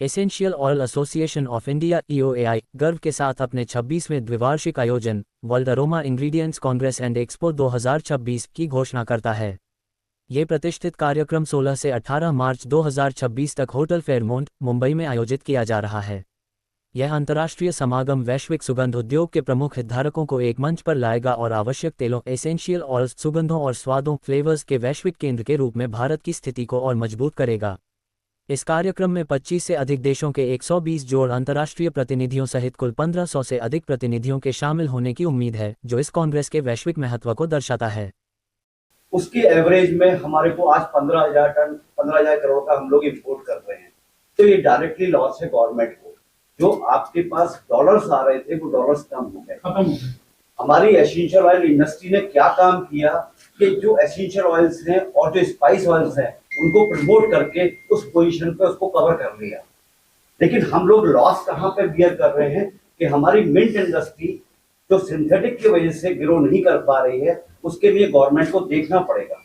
Essential oil association of India EOAI गर्व के साथ अपने 26वें द्विवार्षिक आयोजन world aroma ingredients Congress and expo 2026 की घोषणा करता है। ये प्रतिष्ठित कार्यक्रम 16 से 18 मार्च 2026 तक होटल फेयरमोंट, मुंबई में आयोजित किया जा रहा है। यह अंतर्राष्ट्रीय समागम वैश्विक सुगंध उद्योग के प्रमुख हितधारकों को एक मंच पर लाएगा और आवश्यक तेलों, एसेंशियल ऑयल्स, सुगंधों और स्वादों, फ्लेवर्स के वैश्विक केंद्र के रूप में भारत की स्थिति को और मजबूत करेगा। इस कार्यक्रम में 25 से अधिक देशों के 120 जोड़ अंतर्राष्ट्रीय प्रतिनिधियों सहित कुल 1500 से अधिक प्रतिनिधियों के शामिल होने की उम्मीद है, जो इस कांग्रेस के वैश्विक महत्व को दर्शाता है। उसके एवरेज में हमारे को आज 15,000 करोड़ का हम लोग इंपोर्ट कर रहे हैं, तो ये डायरेक्टली लॉस है गवर्नमेंट को। जो आपके पास डॉलर्स आ रहे थे वो डॉलर्स कम हो गए। हमारी एसेंशियल ऑयल इंडस्ट्री ने क्या काम किया कि जो एसेंशियल ऑयल्स हैं और जो स्पाइस ऑयल्स हैं उनको प्रमोट करके उस पोजीशन पे उसको कवर कर लिया। लेकिन हम लोग लॉस कहाँ पे बियर कर रहे हैं कि हमारी मिंट इंडस्ट्री जो सिंथेटिक की वजह से ग्रो नहीं कर पा रही है, उसके लिए गवर्नमेंट को देखना पड़ेगा,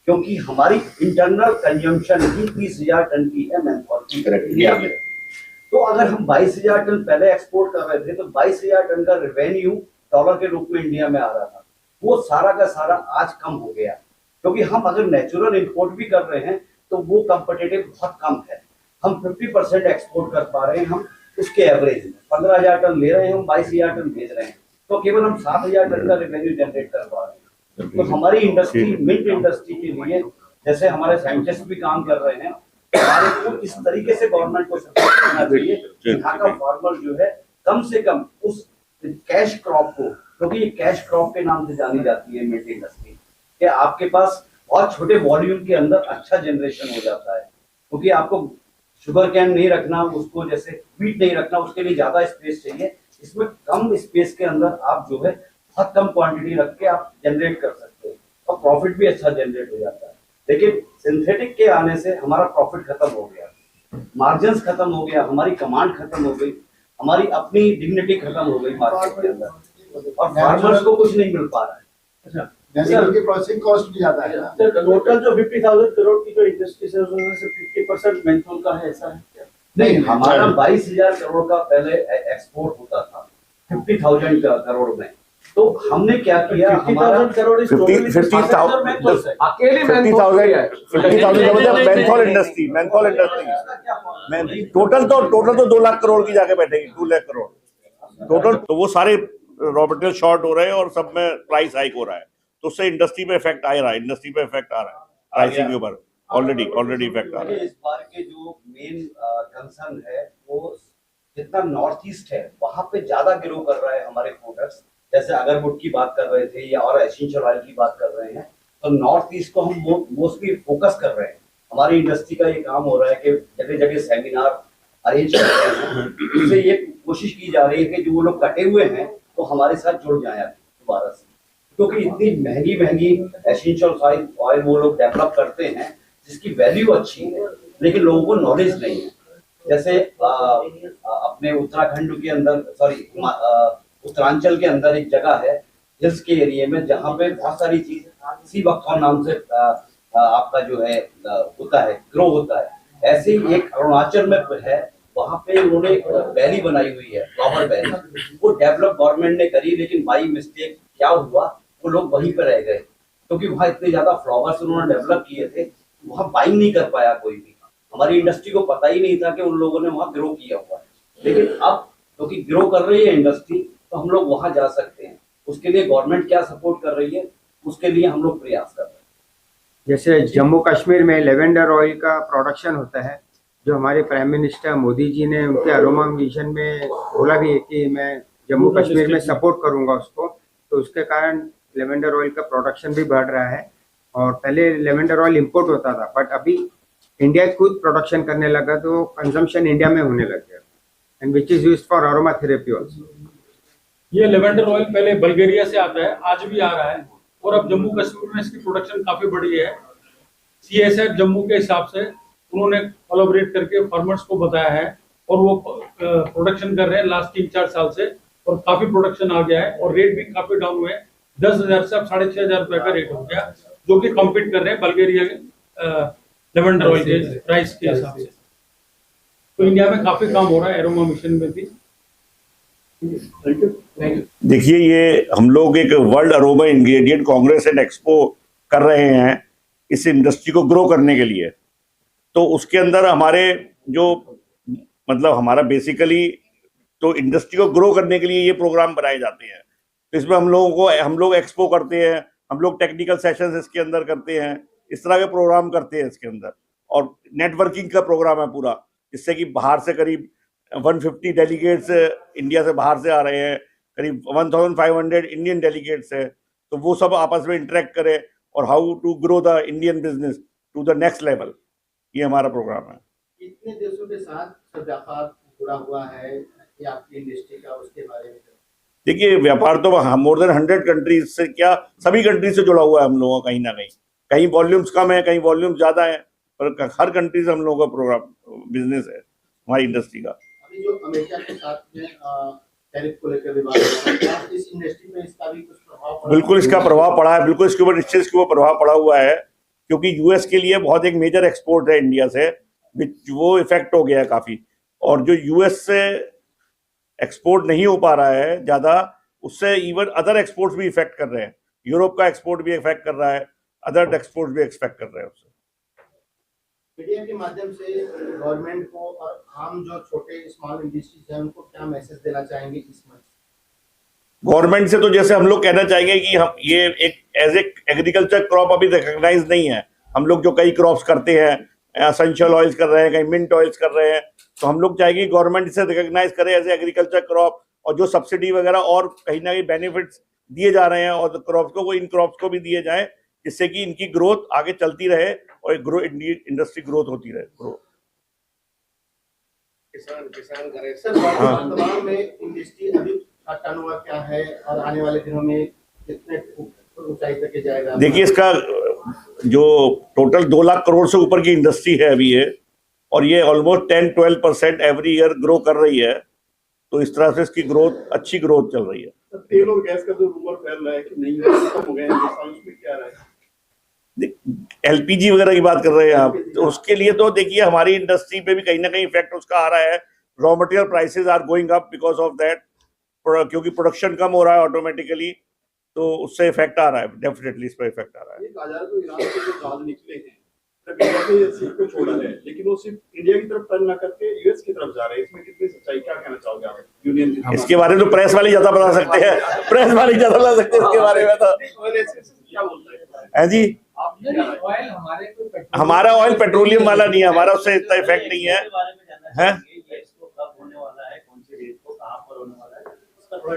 क्योंकि हमारी इंटरनल कंजम्पशन ही 30,000 टन की है मेंथॉल की इंडिया में। तो अगर हम 22,000 टन पहले एक्सपोर्ट कर रहे थे तो 22,000 टन का रेवेन्यू डॉलर के रूप में इंडिया में आ रहा था, वो सारा का सारा आज कम हो गया, क्योंकि हम अगर नेचुरल इंपोर्ट भी कर रहे हैं तो वो कंपिटिटिव बहुत कम है। हम 50% एक्सपोर्ट कर पा रहे हैं, हम उसके एवरेज में 15,000 टन ले रहे हैं, हम 22,000 टन भेज रहे हैं, तो केवल हम 7,000 टन का रेवेन्यू जनरेट कर पा रहे हैं। तो हमारी इंडस्ट्री, मिल्क इंडस्ट्री के लिए जैसे हमारे साइंटिस्ट भी काम कर रहे हैं, हमारे को इस तरीके से गवर्नमेंट को सपोर्ट करना चाहिए कि यहाँ का फार्मर जो है कम से कम उस कैश क्रॉप को, क्योंकि ये कैश क्रॉप के नाम से जानी जाती है मिल्क इंडस्ट्री, कि आपके पास बहुत छोटे वॉल्यूम के अंदर अच्छा जनरेशन हो जाता है, क्योंकि आपको शुगर कैन नहीं रखना, उसको जैसे व्हीट नहीं रखना, उसके लिए ज्यादा स्पेस चाहिए। इसमें कम स्पेस के अंदर आप जो है बहुत कम क्वांटिटी रख के आप जनरेट कर सकते हैं और प्रॉफिट भी अच्छा जनरेट हो जाता है। लेकिन सिंथेटिक के आने से हमारा प्रॉफिट खत्म हो गया, मार्जिन्स खत्म हो गया, हमारी कमांड खत्म हो गई, हमारी अपनी डिग्निटी खत्म हो गई मार्केट के अंदर, और फार्मर्स को कुछ नहीं मिल पा रहा है। अच्छा, जैसे उनकी प्रोसेसिंग कॉस्ट भी ज्यादा है। टोटल जो 50,000 करोड़ की जो इंडस्ट्री है उसमें से 50% मेंथोल का है, ऐसा है क्या? नहीं, हमारा 22,000 करोड़ का पहले एक्सपोर्ट होता था 50,000 करोड़ में। तो हमने क्या किया, 50,000 करोड़ इस अकेली मेंथोल इंडस्ट्री टोटल तो 2 लाख करोड़ की जाके बैठेगी, 2 लाख करोड़ टोटल। तो वो सारे रॉ मटेरियल शॉर्ट हो रहे हैं और सब में प्राइस हाइक हो रहा है, तो उससे इंडस्ट्री पे इफेक्ट आ रहा है, प्राइसिंग के ऊपर ऑलरेडी इफेक्ट आ रहा है। इस बार के जो मेन कंसर्न है वो जितना नॉर्थ ईस्ट है वहां पे ज्यादा ग्रो कर रहा है हमारे प्रोडक्ट्स। जैसे अगरवुड की बात कर रहे थे या और एसेंशियल ऑयल की बात कर रहे हैं, तो नॉर्थ ईस्ट को हम मोस्टली फोकस कर रहे हैं। हमारी इंडस्ट्री का ये काम हो रहा है कि जगह जगह सेमिनार अरेंज कर रहे हैं, इससे ये कोशिश की जा रही है कि जो वो लोग कटे हुए हैं तो हमारे साथ जुड़ जाए दोबारा से, क्योंकि इतनी महंगी एसेंशियल ऑयल वो लोग डेवलप करते हैं जिसकी वैल्यू अच्छी है, लेकिन लोगों को नॉलेज नहीं है। जैसे अपने उत्तराखंड के अंदर उत्तरांचल के अंदर एक जगह है हिल्स के एरिया में, जहाँ पे बहुत सारी चीज सी बकथॉर्न नाम से आपका जो है होता है, ग्रो होता है। ऐसे ही एक अरुणाचल में है, वहां पे उन्होंने एक वैली बनाई हुई है, फ्लावर वैली, वो डेवलप गवर्नमेंट ने करी, लेकिन बाई मिस्टेक क्या हुआ, वो लोग वहीं पर रह गए, क्योंकि वहां इतने ज्यादा फ्लावर्स उन्होंने डेवलप किए थे, वहां बाइंग नहीं कर पाया कोई भी। हमारी इंडस्ट्री को पता ही नहीं था कि उन लोगों ने वहां ग्रो किया हुआ है, लेकिन अब क्योंकि ग्रो कर रही है इंडस्ट्री तो हम लोग वहां जा सकते हैं। उसके लिए गवर्नमेंट क्या सपोर्ट कर रही है, उसके लिए हम लोग प्रयास कर रहे हैं। जैसे जम्मू कश्मीर में लेवेंडर ऑयल का प्रोडक्शन होता है, जो हमारे प्राइम मिनिस्टर मोदी जी ने उनके अरोमा मिशन में बोला भी है कि मैं जम्मू कश्मीर में सपोर्ट करूंगा उसको, तो उसके कारण लेवेंडर ऑयल का प्रोडक्शन भी बढ़ रहा है। और पहले लेवेंडर ऑयल इंपोर्ट होता था, बट अभी इंडिया खुद प्रोडक्शन करने लगा, तो कंजम्पशन इंडिया में होने लग गया, and which is used for aroma therapy also. ये लेवेंडर ऑयल पहले बल्गेरिया से आता है, आज भी आ रहा है, और अब जम्मू कश्मीर में इसकी प्रोडक्शन काफी बढ़ी है। CSF जम्मू के हिसाब से उन्होंने कोलैबोरेट करके फार्मर्स को बताया है, और वो प्रोडक्शन कर रहे हैं लास्ट 3-4 साल से, और काफी प्रोडक्शन आ गया है, और रेट भी काफी डाउन हुए। 10,000 से अब 6,500 रुपए का रेट हो गया, जो कि कॉम्पीट कर रहे हैं बल्गेरिया के लेवेंडर ऑयल के प्राइस के हिसाब से। तो इंडिया में काफी काम हो रहा है एरोमा मिशन में भी। Thank you. देखिए, ये हम लोग एक world aroma ingredient Congress and expo कर रहे हैं इस इंडस्ट्री को ग्रो करने के लिए। तो उसके अंदर हमारे जो मतलब हमारा बेसिकली तो इंडस्ट्री को ग्रो करने के लिए ये प्रोग्राम बनाए जाते हैं। तो इसमें हम लोग एक्सपो करते हैं, हम लोग टेक्निकल सेशंस इसके अंदर करते हैं, इस तरह के प्रोग्राम करते हैं इसके अंदर। और नेटवर्किंग का प्रोग्राम है पूरा, जिससे कि बाहर से करीब 150 डेलीगेट्स इंडिया से बाहर से आ रहे हैं, करीब 1500 इंडियन डेलीगेट्स है। तो वो सब आपस में इंटरेक्ट करें और how to grow the Indian business to the next level, ये हमारा प्रोग्राम है। कितने देशों के साथ व्यापार जुड़ा हुआ है ये आपकी इंडस्ट्री का, उसके बारे में? देखिए, व्यापार तो मोर देन 100 कंट्रीज से, क्या सभी कंट्रीज से जुड़ा हुआ है हम लोगों का, कहीं ना कहीं। कहीं वॉल्यूम्स कम है, कहीं वॉल्यूम्स ज्यादा है, पर हर कंट्री से हम लोगों का प्रोग्राम बिजनेस है हमारी इंडस्ट्री का। अभी जो अमेरिका के साथ में टैरिफ को लेकर विवाद हो रहा है, इस इंडस्ट्री में इसका भी कुछ प्रभाव पड़ा? बिल्कुल इसका प्रभाव पड़ा है, बिल्कुल इसके ऊपर निश्चित इसके ऊपर प्रभाव पड़ा हुआ है, क्योंकि यूएस के लिए बहुत एक मेजर एक्सपोर्ट है इंडिया से, वो इफेक्ट हो गया है काफी। और जो यूएस से एक्सपोर्ट नहीं हो पा रहा है ज्यादा, उससे इवन अदर एक्सपोर्ट्स भी इफेक्ट कर रहे हैं। यूरोप का एक्सपोर्ट भी इफेक्ट कर रहा है, अदर एक्सपोर्ट्स भी इफेक्ट कर रहे हैं उससे। मीडिया के माध्यम से गवर्नमेंट को और आम जो छोटे स्मॉल इंडस्ट्रीज हैं उनको क्या मैसेज देना चाहेंगे इस मंच? गवर्नमेंट से तो जैसे हम लोग कहना चाहेंगे कि हम ये एक एज ए एग्रीकल्चर क्रॉप अभी रिकॉग्नाइज नहीं है। हम लोग जो कई क्रॉप्स करते हैं, एसेंशियल ऑयल्स कर रहे हैं, कहीं मिंट ऑयल्स कर रहे हैं, तो हम लोग चाहेंगे गवर्नमेंट इसे रिकॉग्नाइज करे एज ए एग्रीकल्चर क्रॉप, और जो सब्सिडी वगैरह और कहीं ना कहीं बेनिफिट्स दिए जा रहे हैं और क्रॉप्स को, वो इन क्रॉप्स को भी दिए जाएं, जिससे कि इनकी ग्रोथ आगे चलती रहे और इंडस्ट्री ग्रोथ होती रहे। किसान करे सर, वर्तमान में इंडस्ट्री अभी का टर्नओवर क्या है और आने वाले दिनों में कितने ऊंचाई तक जाएगा? देखिए, इसका जो टोटल 2 लाख करोड़ से ऊपर की इंडस्ट्री है अभी ये, और ये ऑलमोस्ट 10-12% एवरी ईयर ग्रो कर रही है। तो इस तरह से इसकी ग्रोथ, अच्छी ग्रोथ चल रही है। तेल और गैस का जो रूमर फैल रहा है कि नहीं खत्म हो गए हैं, उसमें क्या रहा है? एलपीजी वगैरह की बात कर रहे हैं आप, तो उसके लिए तो देखिए हमारी इंडस्ट्री पे भी कहीं ना कहीं इफेक्ट उसका आ रहा है। Raw material prices are going up because of that, क्योंकि प्रोडक्शन कम हो रहा है ऑटोमेटिकली, तो उससे इफेक्ट आ रहा है, डेफिनेटली इस पर इफेक्ट आ रहा है। ये कहा जा रहा है तो ईरान से जो जहाज निकले हैं, तब इंडिया के सीट को छोड़ा है, लेकिन वो सिर्फ इंडिया की तरफ टर्न ना करके यूएस की तरफ जा रहे हैं। इसमें कितनी सच्चाई, क्या कहना चाहोगे आप यूनियन? इसके बारे में तो प्रेस वाले ज्यादा बता सकते हैं, प्रेस वाले ज्यादा बता सकते हैं इसके बारे में। तो क्या बोलता है जी, हमारा ऑयल पेट्रोलियम वाला नहीं है, हमारा उससे इतना इफेक्ट नहीं है।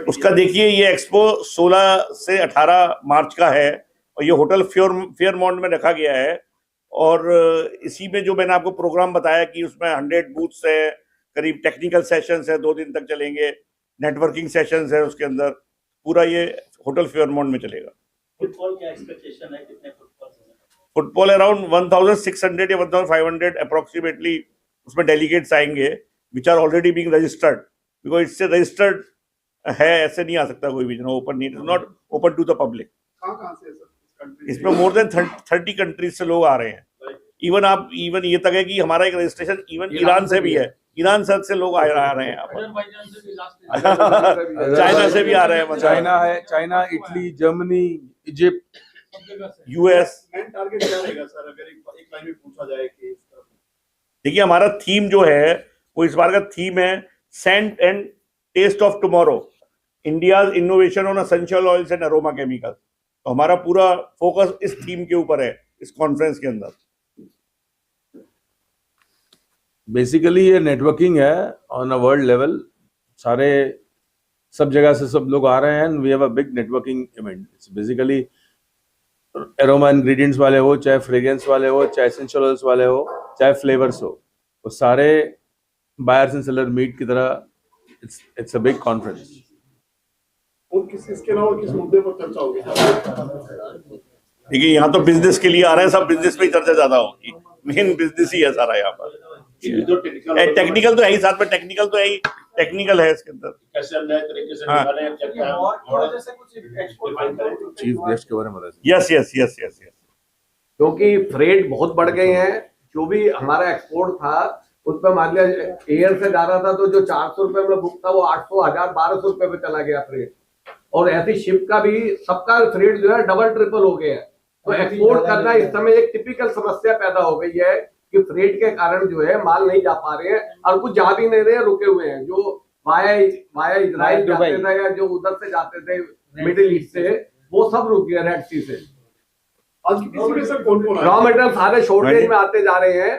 उसका देखिए, ये एक्सपो 16 से 18 मार्च का है और ये होटल फेयरमाउंट में रखा गया है। और इसी में जो मैंने आपको प्रोग्राम बताया कि उसमें 100 बूथ्स है, करीब टेक्निकल सेशंस है, 2 दिन तक चलेंगे, नेटवर्किंग सेशंस है उसके अंदर, पूरा ये होटल फेयरमाउंट में चलेगा। फुटबॉल क्या एक्सपेक्टेशन है, कितने फुटबॉल अराउंड 1600 या 1500 अप्रोक्सीमेटली उसमें डेलीगेट्स आएंगे, which are already being registered, because इससे रजिस्टर्ड है, ऐसे नहीं आ सकता कोई भी, ओपन नहीं, it is not open to the public. कहां से सर? इसमें मोर देन 30 कंट्रीज से लोग आ रहे हैं। इवन ये तक है कि हमारा एक रजिस्ट्रेशन इवन ईरान से भी है, ईरान से लोग आ रहे हैं यहाँ पर, चाइना से भी आ रहे हैं, चाइना है, China, Italy, Germany, Egypt, US. Main target क्या रहेगा सर, अगर एक लाइन में पूछा जाए कि? देखिए, हमारा थीम जो है वो इस बार का थीम है scent and taste of tomorrow, India's innovation on essential oils and aroma chemical. तो हमारा पूरा फोकस इस थीम के ऊपर है इस कॉन्फ्रेंस के अंदर। बेसिकली ये नेटवर्किंग है ऑन अ वर्ल्ड लेवल, सब जगह से सब लोग आ रहे हैं, we have a big networking event. It's basically aroma ingredients वाले हो, चाहे फ्रेग्रेंस वाले हो, चाहे एसेंशियल ऑयल्स वाले हो, चाहे फ्लेवर्स हो, वो सारे बायर्स एंड सेलर मीट की तरह इट्स अ बिग कॉन्फ्रेंस। और इसके अलावा किस मुद्दे पर चर्चा होगी? देखिए, यहाँ तो बिजनेस के लिए आ रहे हैं, सब बिजनेस पे ही चर्चा ज्यादा होगी, मेन बिजनेस ही है सारा यहाँ पर। टेक्निकल तो है ही, साथ में टेक्निकल तो है ही, टेक्निकल है इसके अंदर। कैसे नए तरीके से चीफ गेस्ट के बारे में बताइए। यस। क्योंकि फ्रेट बहुत बढ़ गए हैं, जो भी हमारा एक्सपोर्ट था उसमें मान लिया एयर से जा रहा था तो जो 400 रुपए में बुक था वो 800, 1000, 1200 रुपए पे चला गया फ्रेट। और ऐसी शिप का भी सबका फ्रेट जो है डबल ट्रिपल हो गया है। तो एक्सपोर्ट करना इस समय एक टिपिकल समस्या पैदा हो गई है कि फ्रेट के कारण जो है माल नहीं जा पा रहे हैं, और कुछ जा भी नहीं रहे हैं, रुके हुए हैं। जो वाया इजराइल जाते थे या जो उधर से जाते थे मिडिल ईस्ट से, वो सब रुक गया रेड सी से। आज की किसी में सर कौन रॉ मटेरियल सारे शॉर्टेज में आते जा रहे हैं,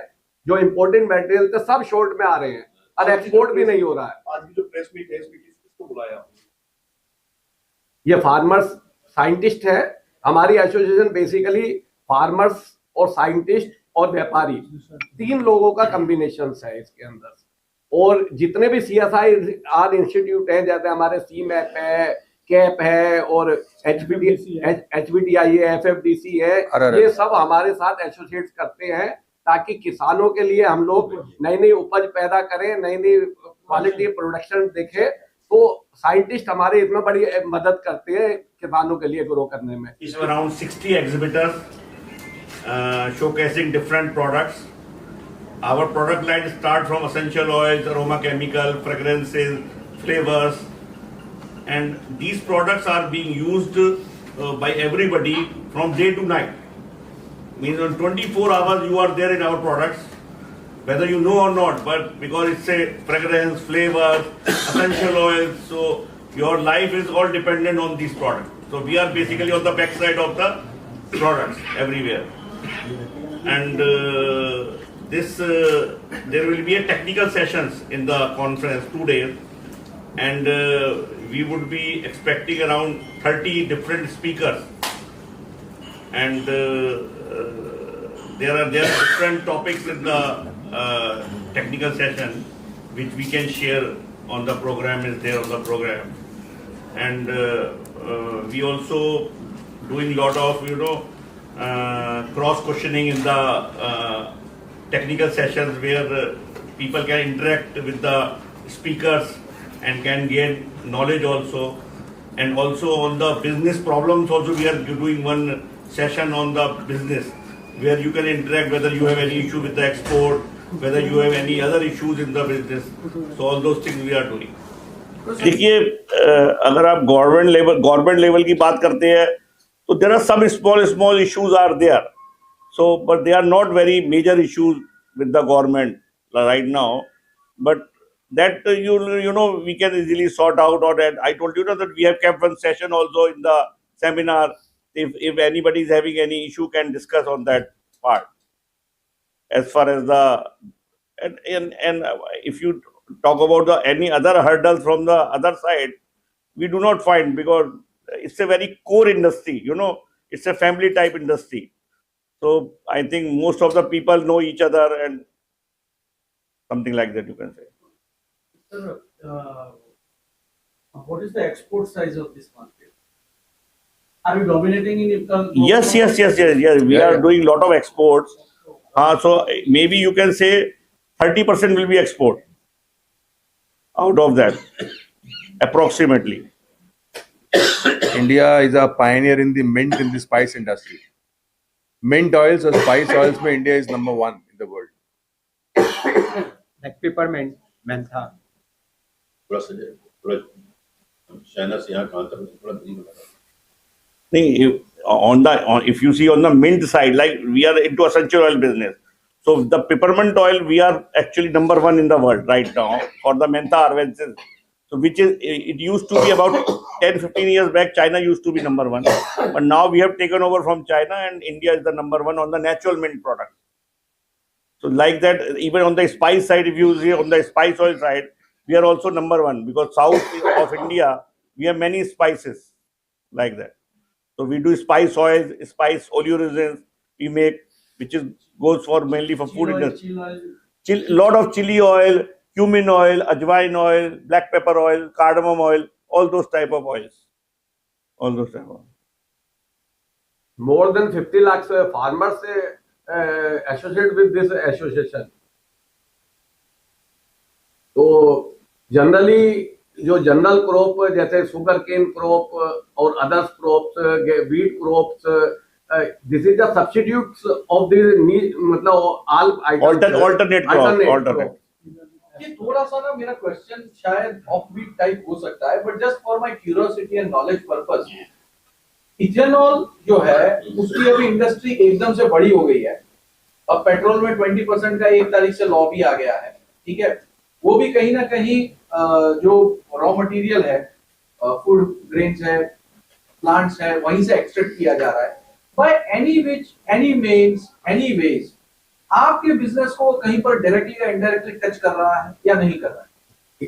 जो इम्पोर्टेंट मटेरियल थे सब शॉर्ट में आ रहे हैं, और एक्सपोर्ट भी नहीं हो रहा है। आज की जो प्रेस मीट है इसमें किसको बुलाया आपने? ये फार्मर्स साइंटिस्ट है, हमारी एसोसिएशन बेसिकली फार्मर्स और साइंटिस्ट और व्यापारी, 3 लोगों का कॉम्बिनेशन है इसके अंदर। और जितने भी CSIR इंस्टीट्यूट हैं, जैसे हमारे CMAP है, कैप है और HBTI है, FFDC है, ये सब हमारे साथ एसोसिएट करते हैं ताकि किसानों के लिए हम लोग नई नई उपज पैदा करें, नई नई क्वालिटी प्रोडक्शन देखें। तो साइंटिस्ट हमारे इसमें बड़ी मदद करते हैं किसानों के लिए ग्रो करने में। Is around 60 exhibitors showcasing different products. Our product line start from essential oils, aroma chemical, fragrances, flavors, and these products are being used by everybody from day to night. Means on 24 hours you are there in our products, whether you know or not, but because it's a fragrance, flavors, essential oils, so your life is all dependent on these products. So we are basically on the backside of the products everywhere. And there will be a technical sessions in the conference 2 days, and we would be expecting around 30 different speakers, and there are different topics in the technical session which we can share on the program, is there on the program. And we also doing lot of cross questioning in the technical sessions where people can interact with the speakers and can gain knowledge also. And also on the business problems also we are doing one session on the business where you can interact, whether you have any issue with the export, whether you have any other issues in the business. So all those things we are doing. देखिए अगर आप government level की बात करते हैं तो there are some small issues are there, so but they are not very major issues with the government right now, but that you know we can easily sort out. Or that I told you that we have kept one session also in the seminar. If anybody is having any issue, can discuss on that part. As far as the and if you talk about the any other hurdles from the other side, we do not find, because it's a very core industry. It's a family type industry. So I think most of the people know each other and something like that you can say. Sir, what is the export size of this market? Are we dominating in it? Yes. We are doing lot of exports. So maybe you can say 30% will be export out of that, approximately. India is a pioneer in the mint in the spice industry. Mint oils or spice oils में India is number 1 in the world. Like peppermint, mentha. China से यहाँ कहाँ तक थोड़ा नहीं बता। नहीं, if you see on the mint side, like we are into essential oil business, so the peppermint oil we are actually number 1 in the world right now for the mentha arvensis. So which is, it used to be about 10-15 years back, China used to be number 1, but now we have taken over from China and India is the number 1 on the natural mint product. So like that, even on the spice side, if you see on the spice oil side, we are also number 1, because south of India we have many spices like that. So we do spice oils, spice oleoresins we make, which goes for mainly for food industry. Lot of chili oil, cumin oil, ajwain oil, black pepper oil, cardamom oil, all those type of oils. More than 50 lakhs farmers associate with this association. तो generally जो general crop जैसे sugar cane crop और others crops, wheat crops, this is the substitutes of the मतलब all items alternate crop, alternate. ये थोड़ा सा ना मेरा क्वेश्चन शायद ऑफ बीट टाइप हो सकता है, but just for my curiosity and knowledge purpose, ethanol जो है उसकी अभी इंडस्ट्री एकदम से बड़ी हो गई है। अब पेट्रोल में 20% का 1 तारीख से लॉ भी आ गया है, ठीक है, वो भी कहीं ना कहीं जो रॉ मटेरियल है, फूड ग्रेन्स है, प्लांट्स है, वहीं से एक्सट्रैक्ट किया जा रहा है। By any which any means any ways आपके बिजनेस को कहीं पर डायरेक्टली या इनडायरेक्टली टच कर रहा है या नहीं कर रहा है?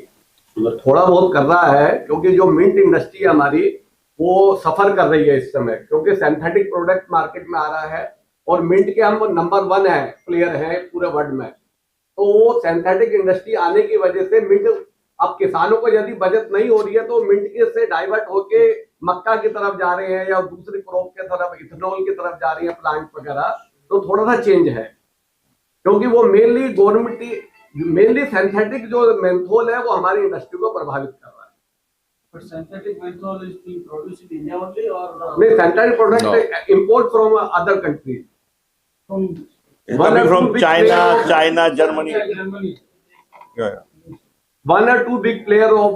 थोड़ा बहुत कर रहा है, क्योंकि जो मिंट इंडस्ट्री हमारी वो सफर कर रही है इस समय, क्योंकि सिंथेटिक प्रोडक्ट मार्केट में आ रहा है और मिंट के हम नंबर 1 है प्लेयर है पूरे वर्ल्ड में। तो वो सिंथेटिक इंडस्ट्री आने की वजह से मिंट, अब किसानों को यदि बचत नहीं हो रही है तो मिंट के से डाइवर्ट होके मक्का की तरफ जा रहे हैं या दूसरी क्रॉप की तरफ, इथेनॉल की तरफ जा रही है, प्लांट वगैरह। तो थोड़ा सा चेंज है, क्योंकि वो मेनली गवर्नमेंट, मेनली सिंथेटिक जो मेंथोल है वो हमारी इंडस्ट्री को प्रभावित कर रहा है। But synthetic methanol is being produced in India only or नहीं, synthetic product import from other countries, from Coming from China, Germany. Yeah. one or two big player of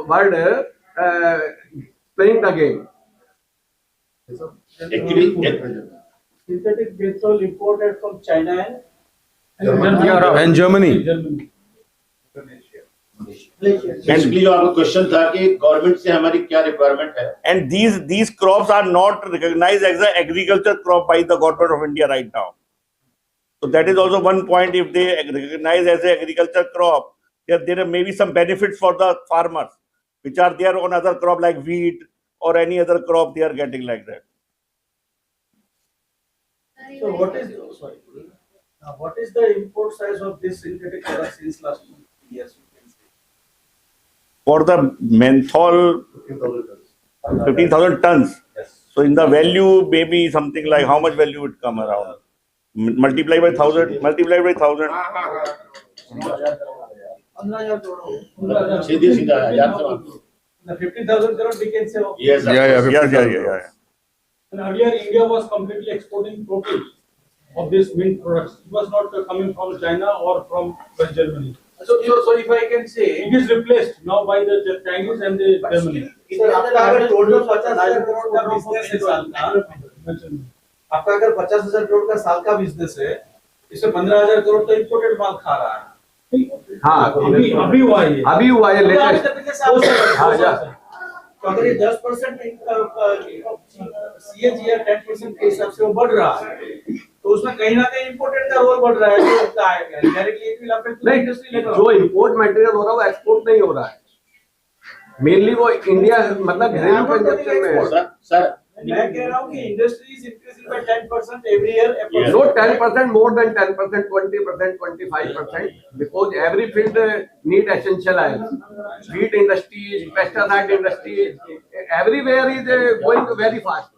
world playing the game. Actually, synthetic methanol imported from China and Germany. Basically जो आपका question था कि government से हमारी क्या requirement है, And these crops are not recognized as an agriculture crop by the government of India right now. So that is also one point. If they recognize as an agriculture crop, there may be some benefits for the farmers, which are there on other crop like wheat or any other crop they are getting like that. So what is the import size of this synthetic product since last 2 years? You can say For the menthol, 15,000 tons. Yes. So in the value, maybe something like how much value would come around? Multiply by 1,000, multiply by 1,000. 15,000 crore. सीधे सीधा 1000 से मांगो। The 15,000 crore we can say. Yes, sir. Yeah. And earlier India was completely exporting total of this mint products. It was not coming from China or from West Germany. So if I can say, It is replaced now by the Chinese and the Germany. आपका अगर total 50,000 crore का business है साल का, आपका अगर 50,000 करोड़ का साल का बिजनेस है, इसमें 15,000 करोड़ तो इंपोर्टेड माल खा रहा है। हाँ, अभी हुआ है ये। अभी हुआ है लेटेस्ट। हाँ, तो अगर ये 10% CAGR 10% के हिसाब से वो बढ़ रहा है, तो उसमें कहीं ना कहीं इंपोर्टेड का रोल बढ़ रहा है, जो directly it will affect the industry level. जो इंपोर्ट मटेरियल हो रहा है वो एक्सपोर्ट नहीं हो रहा है, मेनली वो इंडिया मतलब घरेलू कंजप्शन में है। सर मैं कह रहा हूँ कि industry is increasing by 10% every year. Not 10%, more than 10%, 20%, 25%, because every field need essential oils. Wheat industry, pesticide industry, everywhere is going very fast.